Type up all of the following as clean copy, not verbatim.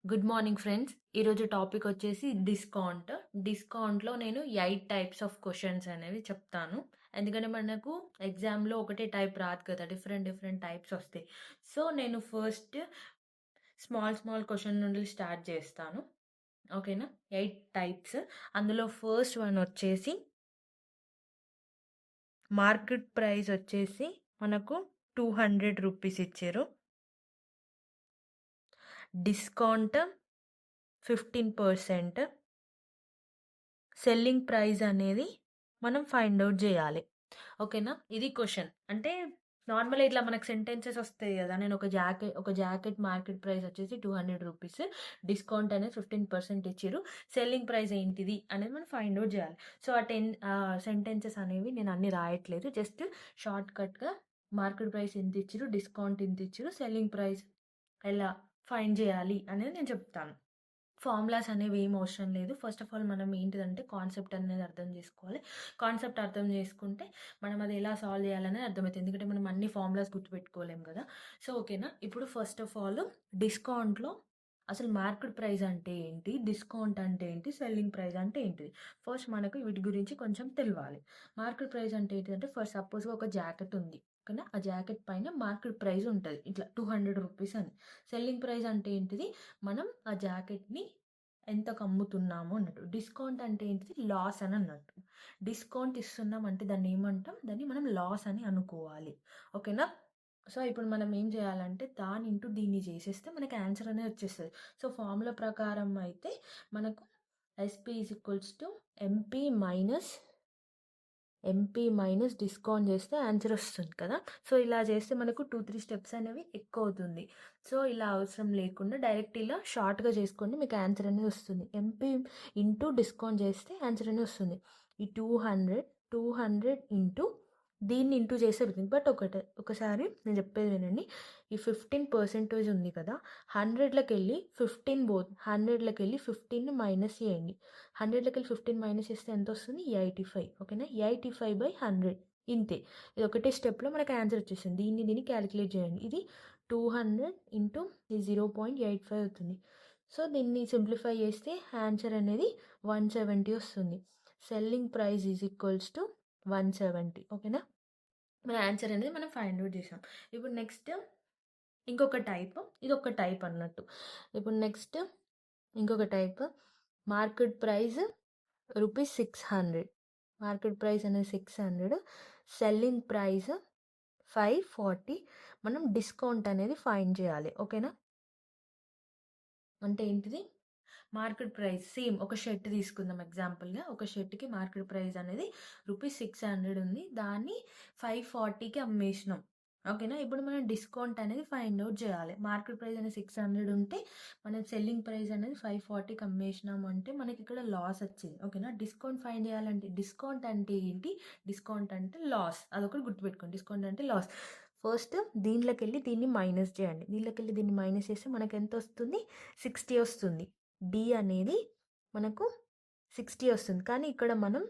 Good morning friends. ఈరోజు topic వచ్చేసి discount. డిస్కౌంట్‌లో నేను 8 టైప్స్ ఆఫ్ క్వెషన్స్ అనేవి చెప్తాను. ఎందుకంటే మనకు ఎగ్జామ్‌లో ఒకటే టైప్ రాదు కదా! డిఫరెంట్ డిఫరెంట్ టైప్స్ వస్తాయి. సో, నేను ఫస్ట్ స్మాల్ క్వెషన్ నుండి స్టార్ట్ చేస్తాను. ఓకేనా? 8 టైప్స్. అందులో ఫస్ట్ వన్ వచ్చేసి మార్కెట్ ప్రైస్ వచ్చేసి మనకు ₹200 ఇచ్చారు. డిస్కౌంట్ 15%. సెల్లింగ్ ప్రైస్ అనేది మనం ఫైండ్ ఔట్ చేయాలి. ఓకేనా? ఇది క్వెషన్. అంటే నార్మల్‌గా ఇట్లా మనకు సెంటెన్సెస్ వస్తాయి గదా! నేను ఒక జాకెట్ మార్కెట్ ప్రైస్ వచ్చేసి ₹200. డిస్కౌంట్ అనేది 15% ఇచ్చిర్రు. సెల్లింగ్ ప్రైస్ ఏంటిది అనేది మనం ఫైండ్ ఔట్ చేయాలి. సో, ఆ సెంటెన్సెస్ అనేవి నేను అన్ని రాయట్లేదు. జస్ట్ షార్ట్‌కట్‌గా మార్కెట్ ప్రైస్ ఇంత ఇచ్చిర్రు, డిస్కౌంట్ ఇంత ఇచ్చిర్రు, సెల్లింగ్ ప్రైస్ ఎలా ఫైండ్ చేయాలి అనేది నేను చెప్తాను. ఫార్ములాస్ అనేవి ఏం అవసరం లేదు. ఫస్ట్ ఆఫ్ ఆల్ మనం ఏంటిదంటే కాన్సెప్ట్ అనేది అర్థం చేసుకోవాలి. కాన్సెప్ట్ అర్థం చేసుకుంటే మనం అది ఎలా సాల్వ్ చేయాలనేది అర్థమవుతుంది. ఎందుకంటే మనం అన్ని ఫార్ములాస్ గుర్తుపెట్టుకోలేం కదా! సో, ఓకేనా. ఇప్పుడు ఫస్ట్ ఆఫ్ ఆల్ డిస్కౌంట్‌లో అసలు మార్కెట్ ప్రైస్ అంటే ఏంటి? డిస్కౌంట్ అంటే ఏంటి? సెల్లింగ్ ప్రైస్ అంటే ఏంటిది? ఫస్ట్ మనకు వీటి గురించి కొంచెం తెలవాలి. మార్కెట్ ప్రైస్ అంటే ఏంటిదంటే ఫర్ సపోజ్‌గా ఒక జాకెట్ ఉంది. ఓకేనా. ఆ జాకెట్ పైన మార్కెట్ ప్రైస్ ఉంటది. ఇట్లా ₹200 అని. సెల్లింగ్ ప్రైస్ అంటే ఏంటిది? మనం ఆ జాకెట్‌ని ఎంతకు అమ్ముతున్నాము అన్నట్టు. డిస్కౌంట్ అంటే ఏంటిది? లాస్ అని అన్నట్టు. డిస్కౌంట్ ఇస్తున్నాం అంటే దాన్ని ఏమంటాం? దాన్ని మనం లాస్ అని అనుకోవాలి. ఓకేనా? సో, ఇప్పుడు మనం ఏం చేయాలంటే దాని ఇంటూ దీన్ని చేసేస్తే మనకి ఆన్సర్ అనేది వచ్చేస్తది. సో, ఫార్ములా ప్రకారం అయితే మనకు SP is equals to MP minus discount చేస్తే ఆన్సర్ వస్తుంది కదా! సో, ఇలా చేస్తే మనకు 2, 3 స్టెప్స్ అనేవి ఎక్కువ అవుతుంది. సో, ఇలా అవసరం లేకుండా డైరెక్ట్ ఇలా షార్ట్‌గా చేసుకోండి. మీకు ఆన్సర్ అనేది వస్తుంది. ఎంపీ ఇంటూ డిస్కౌంట్ చేస్తే ఆన్సర్ అనేది వస్తుంది. ఈ 200 ఇంటూ దీన్ని ఇంటూ చేస్తే అవుతుంది. బట్ ఒకసారి నేను చెప్పేది వినండి. ఈ 15% ఉంది కదా! 100లకెళ్ళి 15ని మైనస్ చేయండి. 100లకెళ్ళి 15 మైనస్ చేస్తే ఎంత వస్తుంది? 85. ఓకేనా? 85/100 ఇంతే. ఇది ఒకటే స్టెప్‌లో మనకు ఆన్సర్ వచ్చేసింది. దీన్ని క్యాలిక్యులేట్ చేయండి. ఇది 200 ఇంటూ ఈ 0.85 అవుతుంది. సో, దీన్ని సింప్లిఫై చేస్తే ఆన్సర్ అనేది 170 వస్తుంది. Selling price is equals to 170. ఓకేనా? మన ఆన్సర్ అనేది మనం ఫైండ్ ఔట్ చేసాం. ఇప్పుడు నెక్స్ట్ ఇంకొక టైప్. ఇదొక టైప్ అన్నట్టు. ఇప్పుడు నెక్స్ట్ ఇంకొక type. Market price ₹600. Market price అనేది 600. Selling price 540. మనం డిస్కౌంట్ అనేది ఫైండ్ చేయాలి. ఓకేనా? అంటే ఏంటిది? మార్కెట్ ప్రైస్ సేమ్ ఒక షర్ట్ తీసుకుందాం ఎగ్జాంపుల్‌గా. ఒక షర్ట్‌కి మార్కెట్ ప్రైస్ అనేది ₹600 ఉంది. దాన్ని 540కి అమ్మేసినాం. ఓకేనా? ఇప్పుడు మనం డిస్కౌంట్ అనేది ఫైండ్ ఔట్ చేయాలి. మార్కెట్ ప్రైస్ అనేది 600 ఉంటే మనం సెల్లింగ్ ప్రైస్ అనేది 540కి అమ్మేసినాం అంటే మనకి ఇక్కడ లాస్ వచ్చింది. ఓకేనా? డిస్కౌంట్ ఫైండ్ చేయాలంటే డిస్కౌంట్ అంటే ఏంటి? డిస్కౌంట్ అంటే లాస్. అదొకటి గుర్తుపెట్టుకోండి. డిస్కౌంట్ అంటే లాస్. ఫస్ట్ దీంట్లోకెళ్ళి దీన్ని మైనస్ చేయండి. దీంట్లోకెళ్ళి దీన్ని మైనస్ చేస్తే మనకు ఎంత వస్తుంది? 60 వస్తుంది. డి అనేది మనకు 60 వస్తుంది. కానీ ఇక్కడ మనం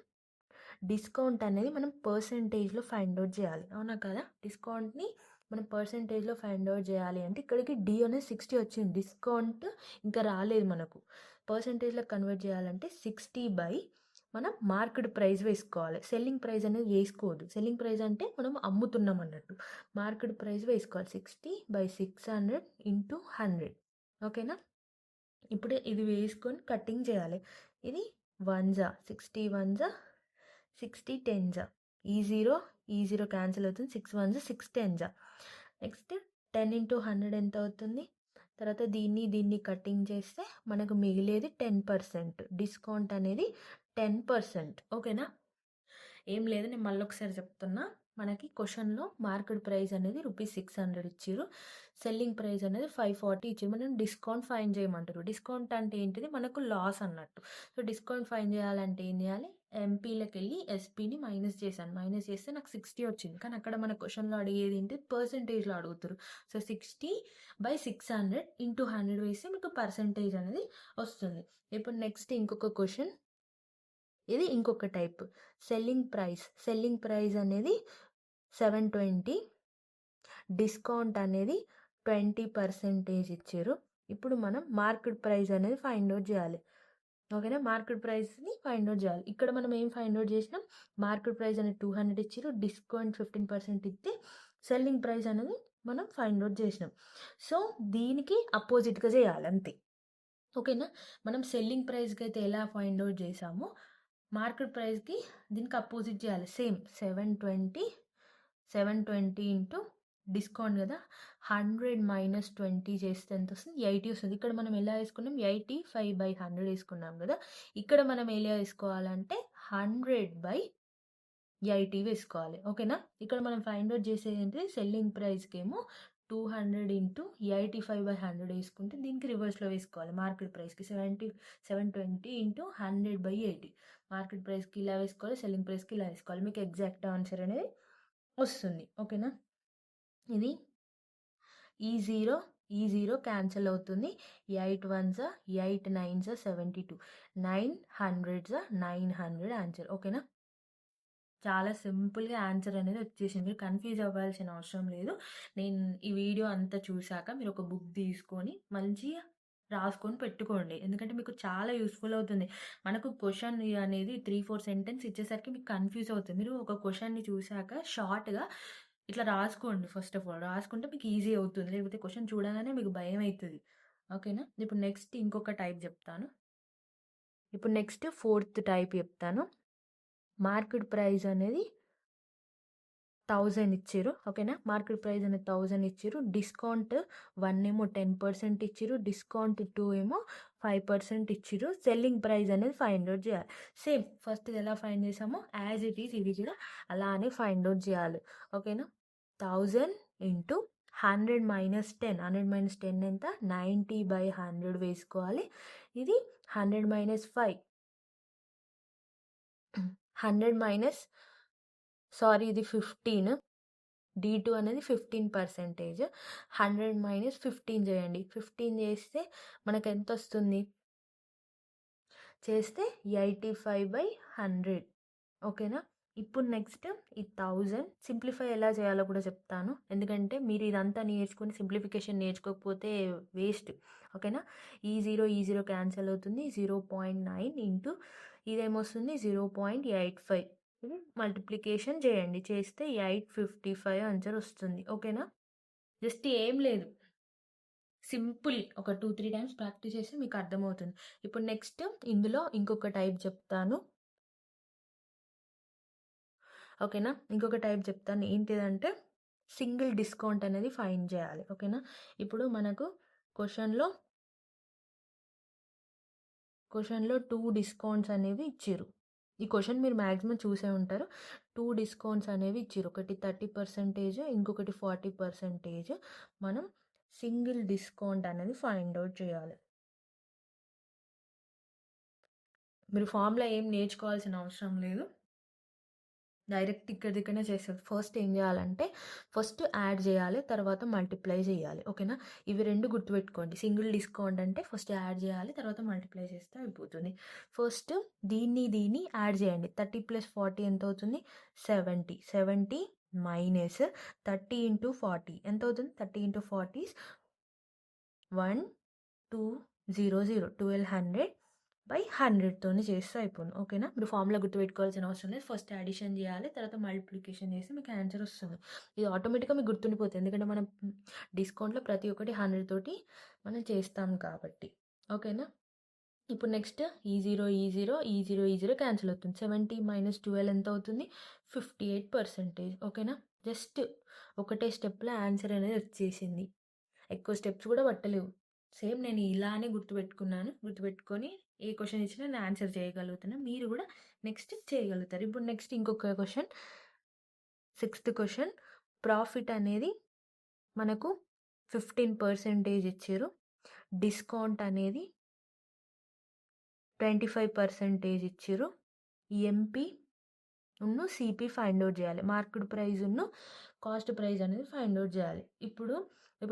డిస్కౌంట్ అనేది మనం పర్సెంటేజ్‌లో ఫైండ్ ఔట్ చేయాలి. అవునా కదా! డిస్కౌంట్‌ని మనం పర్సెంటేజ్‌లో ఫైండ్ ఔట్ చేయాలి అంటే ఇక్కడికి డి అనేది 60 వచ్చింది. డిస్కౌంట్ ఇంకా రాలేదు మనకు. పర్సెంటేజ్‌లో కన్వర్ట్ చేయాలంటే 60 బై మనం మార్కెట్ ప్రైస్ వేసుకోవాలి. సెల్లింగ్ ప్రైస్ అనేది వేసుకోవద్దు. సెల్లింగ్ ప్రైస్ అంటే మనం అమ్ముతున్నాం అన్నట్టు. మార్కెట్ ప్రైస్ వేసుకోవాలి. 60/600 ఇంటూ 100. ఓకేనా? ఇప్పుడు ఇది వేసుకొని కటింగ్ చేయాలి. ఇది 60 వన్సా 60 టెన్సా. ఈ 0 క్యాన్సిల్ అవుతుంది. 6 వన్సా 6 టెన్సా. నెక్స్ట్ 10 ఇంటూ 100 ఎంత అవుతుంది? తర్వాత దీన్ని కటింగ్ చేస్తే మనకు మిగిలేది 10%. డిస్కౌంట్ అనేది 10%. ఓకేనా? ఏం లేదు, నేను మళ్ళొకసారి చెప్తున్నా. మనకి క్వెషన్‌లో మార్కెట్ ప్రైస్ అనేది ₹600 ఇచ్చిర్రు. సెల్లింగ్ ప్రైస్ అనేది 540 ఇచ్చిర్రు. మనం డిస్కౌంట్ ఫైండ్ చేయమంటారు. డిస్కౌంట్ అంటే ఏంటిది? మనకు లాస్ అన్నట్టు. సో, డిస్కౌంట్ ఫైండ్ చేయాలంటే ఏం చేయాలి? ఎంపీలకెళ్ళి ఎస్పీని మైనస్ చేశాను. మైనస్ చేస్తే నాకు 60 వచ్చింది. కానీ అక్కడ మన క్వెషన్‌లో అడిగేది ఏంటి? పర్సెంటేజ్‌లో అడుగుతుర్రు. సో, 60/600 ఇంటూ 100 వేస్తే మీకు పర్సెంటేజ్ అనేది వస్తుంది. ఇప్పుడు నెక్స్ట్ ఇంకొక క్వెషన్. ఇది ఇంకొక టైప్. సెల్లింగ్ ప్రైస్ అనేది 720. డిస్కౌంట్ అనేది 20% ఇచ్చారు. ఇప్పుడు మనం మార్కెట్ ప్రైస్ అనేది ఫైండ్ అవుట్ చేయాలి. ఓకేనా? మార్కెట్ ప్రైస్‌ని ఫైండ్ అవుట్ చేయాలి. ఇక్కడ మనం ఏం ఫైండ్ అవుట్ చేసినాం, మార్కెట్ ప్రైస్ అనేది 200 ఇచ్చిర్రు. డిస్కౌంట్ 15% ఇస్తే సెల్లింగ్ ప్రైస్ అనేది మనం ఫైండ్ అవుట్ చేసినాం. సో, దీనికి అపోజిట్‌గా చేయాలి అంతే. ఓకేనా? మనం సెల్లింగ్ ప్రైస్‌కి అయితే ఎలా ఫైండ్ అవుట్ చేసామో, మార్కెట్ ప్రైస్‌కి దీనికి అపోజిట్ చేయాలి. సేమ్ 720 ఇంటూ డిస్కౌంట్ కదా! 100 మైనస్ 20 చేస్తే ఎంతొస్తుంది? 80 వస్తుంది. ఇక్కడ మనం ఎలా వేసుకున్నాం? 85/100 వేసుకున్నాం కదా! ఇక్కడ మనం ఎలా వేసుకోవాలంటే 100/80 వేసుకోవాలి. ఓకేనా? ఇక్కడ మనం ఫైండ్ అవుట్ చేసేది ఏంటి? సెల్లింగ్ ప్రైస్‌కేమో 200 ఇంటూ 85/100 వేసుకుంటే దీనికి రివర్స్‌లో వేసుకోవాలి. మార్కెట్ ప్రైస్‌కి 720 ఇంటూ 100/80 మార్కెట్ ప్రైస్‌కి ఇలా వేసుకోవాలి. సెల్లింగ్ ప్రైస్‌కి ఇలా వేసుకోవాలి. మీకు ఎగ్జాక్ట్ ఆన్సర్ అనేది వస్తుంది. ఓకేనా? ఇది ఈ జీరో క్యాన్సిల్ అవుతుంది. 8 వన్స్ 8 నైన్స్ 72 900 900 ఆన్సర్. ఓకేనా? చాలా సింపుల్‌గా ఆన్సర్ అనేది వచ్చేసింది. మీరు కన్‌ఫ్యూజ్ అవ్వాల్సిన అవసరం లేదు. నేను ఈ వీడియో అంతా చూసాక మీరు ఒక బుక్ తీసుకొని మంచిగా రాసుకొని పెట్టుకోండి. ఎందుకంటే మీకు చాలా యూజ్‌ఫుల్ అవుతుంది. మనకు క్వెషన్ అనేది 3, 4 సెంటెన్స్ ఇచ్చేసరికి మీకు కన్‌ఫ్యూజ్ అవుతుంది. మీరు ఒక క్వెషన్‌ని చూసాక షార్ట్‌గా ఇట్లా రాసుకోండి ఫస్ట్ ఆఫ్ ఆల్. రాసుకుంటే మీకు ఈజీ అవుతుంది. లేకపోతే క్వెషన్ చూడగానే మీకు భయమైతది. ఓకేనా? ఇప్పుడు నెక్స్ట్ ఇంకొక టైప్ చెప్తాను. ఇప్పుడు నెక్స్ట్ ఫోర్త్ టైప్ చెప్తాను. మార్కెట్ ప్రైస్ అనేది 1000 ఇచ్చిర్రు. ఓకేనా? మార్కెట్ ప్రైస్ అనేది 1000 ఇచ్చిర్రు. డిస్కౌంట్ 1 ఏమో 10% ఇచ్చిర్రు. డిస్కౌంట్ 2 ఏమో 5% ఇచ్చిర్రు. సెల్లింగ్ ప్రైస్ అనేది ఫైండ్ అవుట్ చేయాలి. సేమ్ ఫస్ట్ ఎలా ఫైండ్ చేసామో యాజ్ ఇట్ ఈజ్ ఇది కూడా అలానే ఫైండ్ అవుట్ చేయాలి. ఓకేనా? 1000 ఇంటూ 100 మైనస్ 10. 100 మైనస్ 10 ఎంత? 90/100 వేసుకోవాలి. ఇది 100 మైనస్ 5. 100 మైనస్ ఇది 15. D2 అనేది 15%. 100 మైనస్ 15 చేయండి. 15 చేస్తే మనకెంతొస్తుంది? చేస్తే 85/100. ఓకేనా? ఇప్పుడు నెక్స్ట్ ఈ 1000 సింప్లిఫై ఎలా చేయాలో కూడా చెప్తాను. ఎందుకంటే మీరు ఇదంతా నేర్చుకొని సింప్లిఫికేషన్ నేర్చుకోకపోతే వేస్ట్. ఓకేనా? ఈ 0 క్యాన్సిల్ అవుతుంది. 0.9 ఇంటూ ఇదేమొస్తుంది? 0.85. ఇది మల్టిప్లికేషన్ చేయండి. చేస్తే 855 ఆన్సర్ వస్తుంది. ఓకేనా? జస్ట్ ఏం లేదు. సింపుల్ ఒక 2, 3 టైమ్స్ ప్రాక్టీస్ చేస్తే మీకు అర్థమవుతుంది. ఇప్పుడు నెక్స్ట్ ఇందులో ఇంకొక టైప్ చెప్తాను. ఓకేనా? ఇంకొక టైప్ చెప్తాను. ఏంటిదంటే సింగిల్ డిస్కౌంట్ అనేది ఫైండ్ చేయాలి. ఓకేనా? ఇప్పుడు మనకు క్వెషన్‌లో 2 డిస్కౌంట్స్ అనేవి ఇచ్చిర్రు. ఈ క్వెషన్ మీరు మాక్సిమం చూసే ఉంటారు. 2 డిస్కౌంట్స్ అనేవి ఇచ్చిర్రు. ఒకటి 30%, ఇంకొకటి 40%. మనం సింగిల్ డిస్కౌంట్ అనేది ఫైండ్ అవుట్ చేయాలి. మీరు ఫార్ములా ఏం నేర్చుకోవాల్సిన అవసరం లేదు. డైరెక్ట్ ఇక్కడికనే చేస్తారు. ఫస్ట్ ఏం చేయాలంటే ఫస్ట్ యాడ్ చేయాలి. తర్వాత మల్టిప్లై చేయాలి. ఓకేనా? ఇవి 2 గుర్తుపెట్టుకోండి. సింగిల్ డిస్కౌంట్ అంటే ఫస్ట్ యాడ్ చేయాలి. తర్వాత మల్టిప్లై చేస్తే అయిపోతుంది. ఫస్ట్ దీన్ని యాడ్ చేయండి. 30 + 40 ఎంత అవుతుంది? 70. 70 మైనస్ 30 × 40 ఎంత అవుతుంది? 30 × 40 is 1200. 1200/100 చేస్తే అయిపోతుంది. ఓకేనా? మీరు ఫార్ములా గుర్తుపెట్టుకోవాల్సిన అవసరం లేదు. ఫస్ట్ అడిషన్ చేయాలి. తర్వాత మల్టిప్లికేషన్ చేస్తే మీకు ఆన్సర్ వస్తుంది. ఇది ఆటోమేటిక్‌గా మీకు గుర్తుండిపోతుంది. ఎందుకంటే మనం డిస్కౌంట్‌లో ప్రతి ఒక్కటి 100 తోటి మనం చేస్తాం కాబట్టి. ఓకేనా? ఇప్పుడు నెక్స్ట్ ఈ 0 క్యాన్సిల్ అవుతుంది. 70 - 12 ఎంత అవుతుంది? 58%. ఓకేనా? జస్ట్ ఒకటే స్టెప్‌లో ఆన్సర్ అనేది వచ్చేసింది. ఎక్కువ స్టెప్స్ కూడా పట్టలేవు. సేమ్ నేను ఇలానే గుర్తుపెట్టుకున్నాను. గుర్తుపెట్టుకొని ఏ క్వెషన్ ఇచ్చినా నేను ఆన్సర్ చేయగలుగుతున్నా. మీరు కూడా నెక్స్ట్ చేయగలుగుతారు. ఇప్పుడు నెక్స్ట్ ఇంకొక క్వెషన్, సిక్స్త్ క్వెషన్. ప్రాఫిట్ అనేది మనకు 15% ఇచ్చారు. డిస్కౌంట్ అనేది 25% ఇచ్చిర్రు. ఎంపీ ఉన్ను సిపి ఫైండ్ అవుట్ చేయాలి. మార్కెట్ ప్రైస్ ఉన్ను కాస్ట్ ప్రైస్ అనేది ఫైండ్ అవుట్ చేయాలి. ఇప్పుడు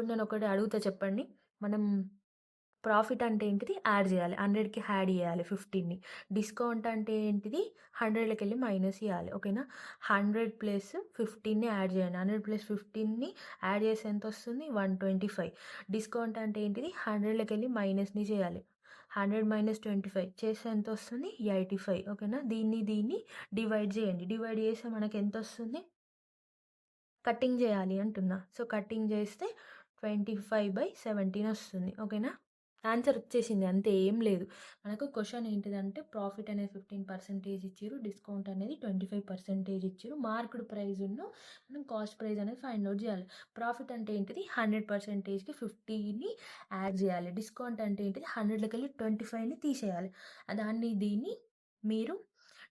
నేను ఒకటి అడుగుతా చెప్పండి. మనం ప్రాఫిట్ అంటే ఏంటిది? యాడ్ చేయాలి. 100కి యాడ్ చేయాలి 15ని. డిస్కౌంట్ అంటే ఏంటిది? 100లోకెళ్ళి మైనస్ చేయాలి. ఓకేనా? 100 ప్లస్ 15ని యాడ్ చేయండి. 100 ప్లస్ 15ని యాడ్ చేస్తే ఎంత వస్తుంది? 125. డిస్కౌంట్ అంటే ఏంటిది? 100లోకెళ్ళి మైనస్ని చేయాలి. 100 మైనస్ 25 చేస్తే ఎంత వస్తుంది? 85. ఓకేనా? దీన్ని డివైడ్ చేయండి. డివైడ్ చేస్తే మనకి ఎంత వస్తుంది? కటింగ్ చేయాలి అంటున్నా. సో, కటింగ్ చేస్తే 25/17 వస్తుంది. ఓకేనా? ఆన్సర్ వచ్చేసింది. అంతే, ఏం లేదు. మనకు క్వెషన్ ఏంటిదంటే ప్రాఫిట్ అనేది 15% ఇచ్చిర్రు. డిస్కౌంట్ అనేది 25% ఇచ్చిర్రు. మార్క్డ్ ప్రైస్‌ను మనం కాస్ట్ ప్రైస్ అనేది ఫైండ్ ఔట్ చేయాలి. ప్రాఫిట్ అంటే ఏంటిది? 100%కి 50ని యాడ్ చేయాలి. డిస్కౌంట్ అంటే ఏంటిది? 100లోకెళ్ళి 25ని తీసేయాలి. దీన్ని మీరు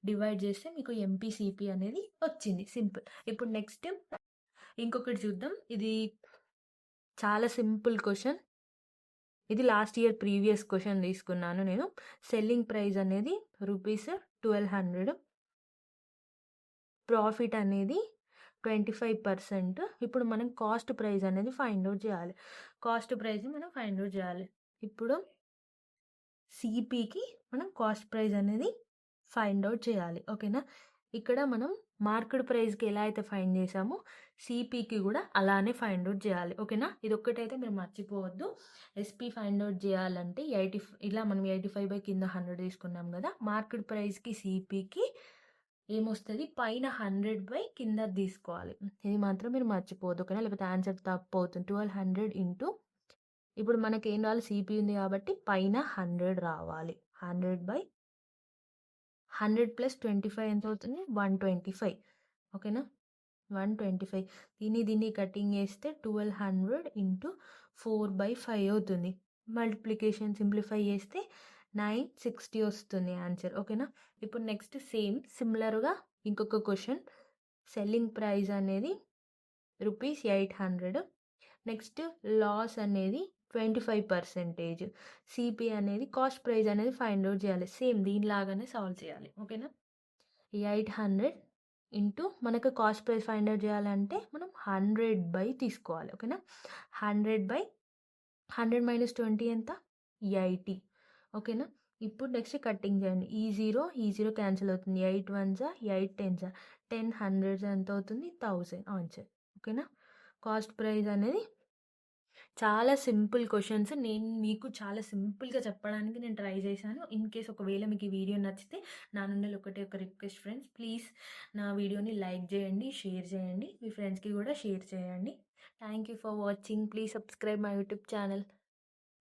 డివైడ్ చేస్తే మీకు ఎంపీసీపీ అనేది వచ్చింది. సింపుల్. ఇప్పుడు నెక్స్ట్ ఇంకొకటి చూద్దాం. ఇది చాలా సింపుల్ క్వెషన్. ఇది లాస్ట్ ఇయర్ ప్రీవియస్ క్వెషన్ తీసుకున్నాను నేను. సెల్లింగ్ ప్రైస్ అనేది ₹1200. ప్రాఫిట్ అనేది 25%. ఇప్పుడు మనం కాస్ట్ ప్రైస్ అనేది ఫైండ్ ఔట్ చేయాలి. కాస్ట్ ప్రైస్‌ని మనం ఫైండ్ ఔట్ చేయాలి. ఇప్పుడు సిపికి మనం కాస్ట్ ప్రైస్ అనేది ఫైండ్ ఔట్ చేయాలి. ఓకేనా? ఇక్కడ మనం మార్క్డ్ ప్రైస్‌కి ఎలా అయితే ఫైండ్ చేసామో సిపికి కూడా అలానే ఫైండ్ ఔట్ చేయాలి. ఓకేనా? ఇదొక్కటైతే మీరు మర్చిపోవద్దు. ఎస్పీ ఫైండ్ ఔట్ చేయాలంటే ఇలా మనం 85 కింద 100 తీసుకున్నాం కదా! మార్క్డ్ ప్రైస్‌కి సిపికి ఏమొస్తది? పైన 100 కింద తీసుకోవాలి. ఇది మాత్రం మీరు మర్చిపోవద్దు. ఓకేనా? లేకపోతే ఆన్సర్ తప్పవుతుంది. 1200 ఇంటూ ఇప్పుడు మనకేం రావాలి? సిపి ఉంది కాబట్టి పైన 100 రావాలి. 100 ప్లస్ 25 ఎంత అవుతుంది? 125. ఓకేనా? 125. దీన్ని కటింగ్ చేస్తే 1200 ఇంటూ 4/5 అవుతుంది. మల్టిప్లికేషన్ సింప్లిఫై చేస్తే 960 వస్తుంది ఆన్సర్. ఓకేనా? ఇప్పుడు నెక్స్ట్ సిమిలర్‌గా ఇంకొక క్వెషన్. సెల్లింగ్ ప్రైస్ అనేది ₹800. నెక్స్ట్ లాస్ అనేది 25%. సిపి అనేది కాస్ట్ ప్రైస్ అనేది ఫైండ్ ఔట్ చేయాలి. సేమ్ దీనిలాగానే సాల్వ్ చేయాలి. ఓకేనా? 800 ఇంటూ మనకు కాస్ట్ ప్రైస్ ఫైండ్ ఔట్ చేయాలంటే మనం 100 తీసుకోవాలి. ఓకేనా? 100 మైనస్ 20 ఎంత? 80. ఓకేనా? ఇప్పుడు నెక్స్ట్ కటింగ్ చేయండి. ఈ 0 క్యాన్సిల్ అవుతుంది. 8 1 8 10 10 100 ఎంత అవుతుంది? 1000 ఆన్సర్. ఓకేనా? కాస్ట్ ప్రైస్ అనేది చాలా సింపుల్ క్వెషన్స్. నేను మీకు చాలా సింపుల్‌గా చెప్పడానికి నేను ట్రై చేశాను. ఇన్ కేస్ ఒకవేళ మీకు ఈ వీడియో నచ్చితే నా నుండి ఒకటే ఒక రిక్వెస్ట్ ఫ్రెండ్స్, ప్లీజ్ నా వీడియోని లైక్ చేయండి, షేర్ చేయండి. మీ ఫ్రెండ్స్‌కి కూడా షేర్ చేయండి. Thank you for watching. Please subscribe my YouTube channel.